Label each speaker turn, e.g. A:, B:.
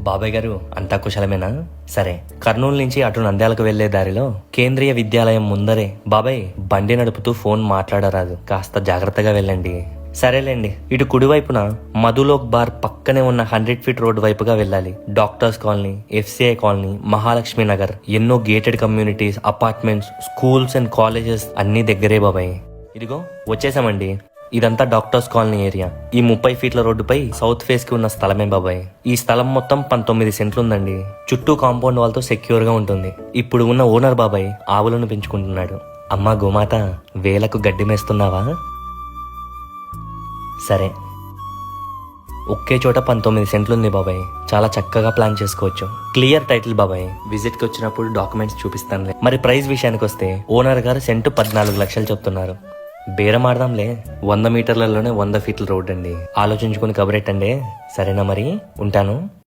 A: బాబాయ్ గారు అంతా కుశలమేనా? సరే, కర్నూలు నుంచి అటు నంద్యాలకు వెళ్లే దారిలో కేంద్రీయ విద్యాలయం ముందరే బాబాయ్ బండి నడుపుతూ ఫోన్ మాట్లాడరాదు, కాస్త జాగ్రత్తగా వెళ్ళండి. సరేలేండి. ఇటు కుడివైపున మధులోక్ బార్ పక్కనే ఉన్న 100 ఫీట్ రోడ్ వైపుగా వెళ్ళాలి. Doctors colony, FCI colony, Mahalakshmi Nagar, ఎన్నో gated communities, apartments, schools and colleges అన్ని దగ్గరే బాబాయ్. ఇదిగో వచ్చేసామండి. ఇదంతా డాక్టర్స్ కాలనీ ఏరియా. ఈ 30 ఫీట్ల రోడ్డుపై సౌత్ ఫేస్ కి ఉన్న స్థలమే బాబాయ్. ఈ స్థలం మొత్తం 19 సెంట్లు ఉందండి. చుట్టూ కాంపౌండ్ వాళ్ళతో సెక్యూర్ గా ఉంటుంది. ఇప్పుడు ఉన్న ఓనర్ బాబాయ్ ఆవులను పెంచుకుంటున్నాడు. అమ్మా గోమాత, వేలకు గడ్డి మేస్తున్నావా? సరే, ఒకే చోట 19 సెంట్లుంది బాబాయ్. చాలా చక్కగా ప్లాన్ చేసుకోవచ్చు. క్లియర్ టైటిల్ బాబాయ్. విజిట్ కి వచ్చినప్పుడు డాక్యుమెంట్స్ చూపిస్తానులే. మరి ప్రైస్ విషయానికి వస్తే ఓనర్ గారు సెంటు 14 లక్షలు చెప్తున్నారు. బేరం ఆడదాంలే. 100 మీటర్లలోనే 100 ఫీట్ల రోడ్ అండి. ఆలోచించుకుని కబరెట్టండి. సరేనా మరి, ఉంటాను.